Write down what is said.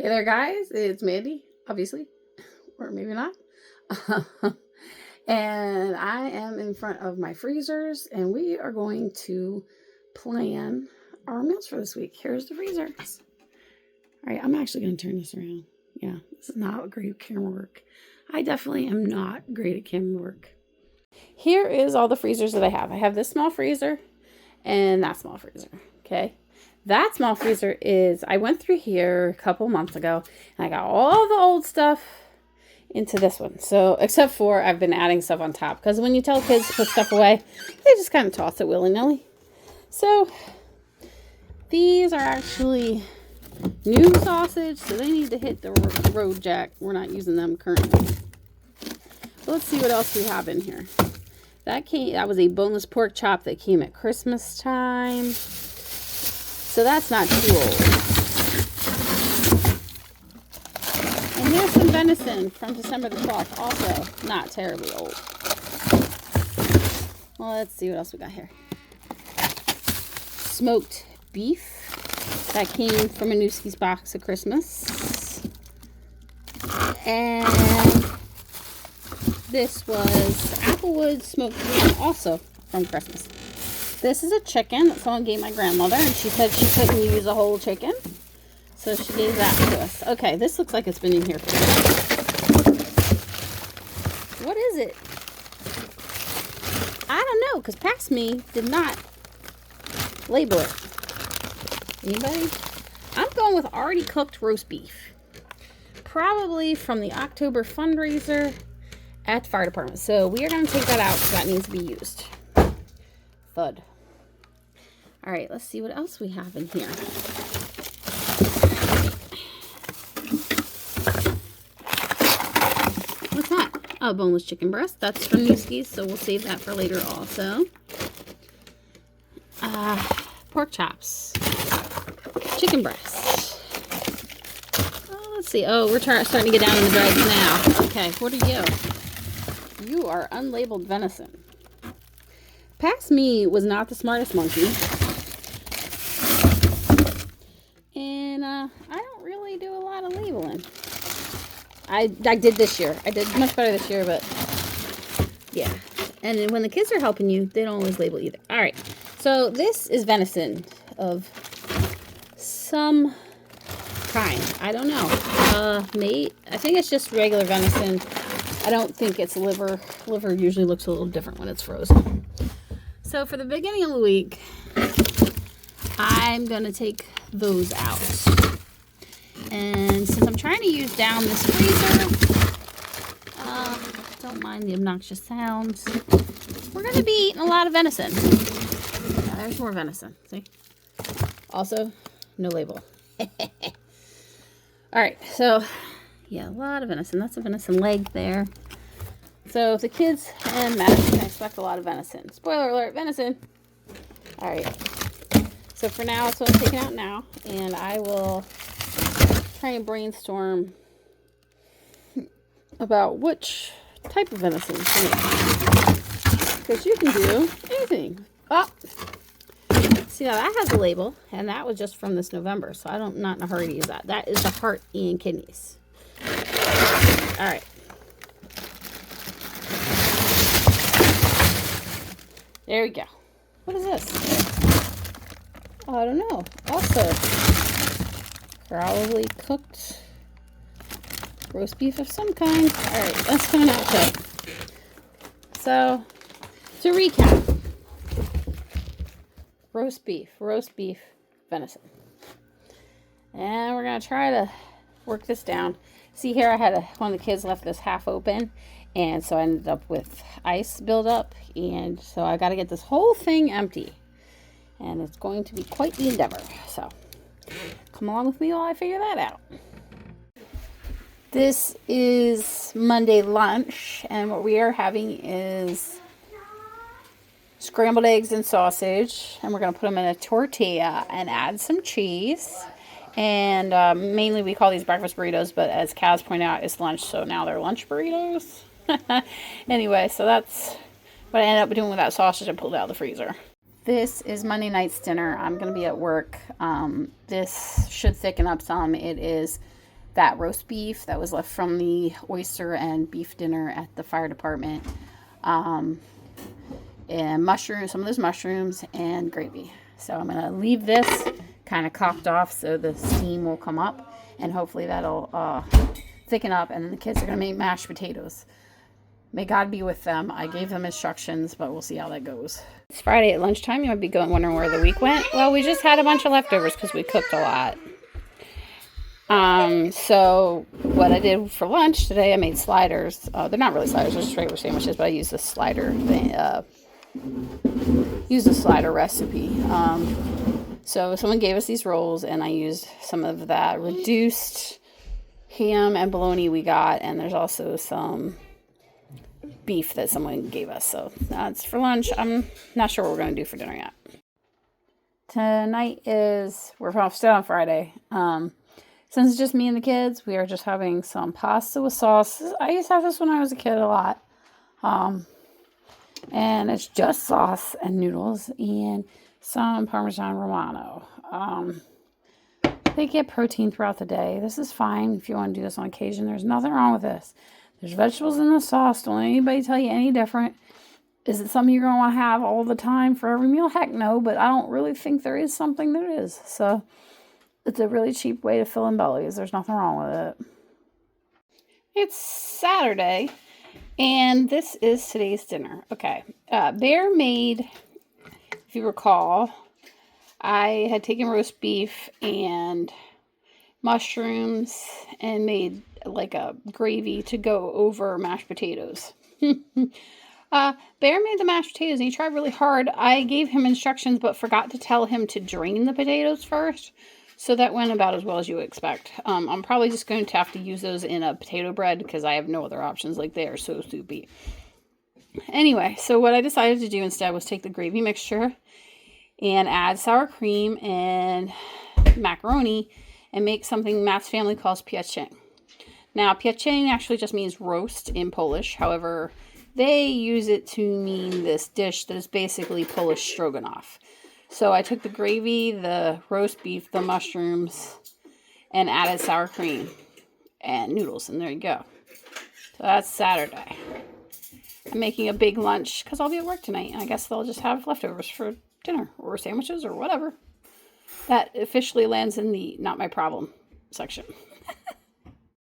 Hey there, guys. It's Mandy, obviously, or maybe not. And I am in front of my freezers, and we are going to plan our meals for this week. Here's the freezers. All right, I'm actually going to turn this around. Yeah, this is not great camera work. I definitely am not great at camera work. Here is all the freezers that I have. I have this small freezer and that small freezer, okay? That small freezer is, I went through here a couple months ago, and I got all the old stuff into this one. So, except for I've been adding stuff on top, because when you tell kids to put stuff away, they just kind of toss it willy-nilly. So, these are actually new sausage, so they need to hit the road jack. We're not using them currently. But let's see what else we have in here. That was a boneless pork chop that came at Christmas time. So that's not too old. And here's some venison from December the 12th. Also not terribly old. Well, let's see what else we got here. Smoked beef. That came from a Newski's box at Christmas. And this was Applewood smoked beef, also from Christmas. This is a chicken that someone gave my grandmother, and she said she couldn't use a whole chicken, so she gave that to us. Okay, this looks like it's been in here for a while. What is it? I don't know, because Past Me did not label it. Anybody? I'm going with already cooked roast beef. Probably from the October fundraiser at the fire department. So we are going to take that out, because that needs to be used. Thud. All right, let's see what else we have in here. What's that? Oh, boneless chicken breast. That's from Newski's, so we'll save that for later also. Pork chops. Chicken breast. Oh, let's see. Oh, we're starting to get down in the drives now. Okay, what are you? You are unlabeled venison. Past Me was not the smartest monkey. And I don't really do a lot of labeling. I did this year. I did much better this year, but yeah. And when the kids are helping you, they don't always label either. All right. So this is venison of some kind. I don't know. I think it's just regular venison. I don't think it's liver. Liver usually looks a little different when it's frozen. So for the beginning of the week, I'm going to take those out. And since I'm trying to use down this freezer, don't mind the obnoxious sounds, we're going to be eating a lot of venison. Yeah, there's more venison. See? Also, no label. Alright, so, yeah, a lot of venison. That's a venison leg there. So if the kids and Madison can expect a lot of venison. Spoiler alert, venison. Alright. So for now, so I'm taking out now. And I will try and brainstorm about which type of venison to make. Because you can do anything. Oh! See, now that has a label. And that was just from this November. So I'm not in a hurry to use that. That is the heart and kidneys. Alright. There we go. What is this? Oh, I don't know. Also, probably cooked roast beef of some kind. Alright, that's coming out too. So, to recap. Roast beef, venison. And we're going to try to work this down. See here, I had one of the kids left this half open. And so I ended up with ice buildup, and so I got to get this whole thing empty. And it's going to be quite the endeavor. So come along with me while I figure that out. This is Monday lunch, and what we are having is scrambled eggs and sausage. And we're going to put them in a tortilla and add some cheese. And mainly we call these breakfast burritos, but as Kaz pointed out, it's lunch, so now they're lunch burritos. Anyway, so that's what I ended up doing with that sausage I pulled out of the freezer. This is Monday night's dinner. I'm going to be at work. This should thicken up some. It is that roast beef that was left from the oyster and beef dinner at the fire department. And mushrooms, some of those mushrooms, and gravy. So I'm going to leave this kind of cocked off so the steam will come up, and hopefully that'll thicken up, and then the kids are going to make mashed potatoes. May God be with them. I gave them instructions, but we'll see how that goes. It's Friday at lunchtime. You might be wondering where the week went. Well, we just had a bunch of leftovers because we cooked a lot. So what I did for lunch today, I made sliders. They're not really sliders, they're just regular sandwiches, but I used the slider thing, used the slider recipe. So someone gave us these rolls, and I used some of that reduced ham and bologna we got, and there's also some beef that someone gave us. So that's for lunch. I'm not sure what we're going to do for dinner yet. Tonight we're still on Friday. Since it's just me and the kids, we are just having some pasta with sauce. I used to have this when I was a kid a lot. And it's just sauce and noodles and some Parmesan Romano. They get protein throughout the day. This is fine if you want to do this on occasion. There's nothing wrong with this. There's vegetables in the sauce. Don't let anybody tell you any different. Is it something you're going to want to have all the time for every meal? Heck no, but I don't really think there is something that is. So it's a really cheap way to fill in bellies. There's nothing wrong with it. It's Saturday, and this is today's dinner. Okay, Bear made, if you recall, I had taken roast beef and mushrooms and made like a gravy to go over mashed potatoes. Bear made the mashed potatoes, and he tried really hard. I gave him instructions, but forgot to tell him to drain the potatoes first. So that went about as well as you would expect. I'm probably just going to have to use those in a potato bread because I have no other options. Like, they are so soupy. Anyway, so what I decided to do instead was take the gravy mixture and add sour cream and macaroni and make something Matt's family calls pieczeń. Now, pieczeń actually just means roast in Polish. However, they use it to mean this dish that is basically Polish stroganoff. So I took the gravy, the roast beef, the mushrooms, and added sour cream and noodles, and there you go. So that's Saturday. I'm making a big lunch because I'll be at work tonight, and I guess they'll just have leftovers for dinner or sandwiches or whatever. That officially lands in the not my problem section.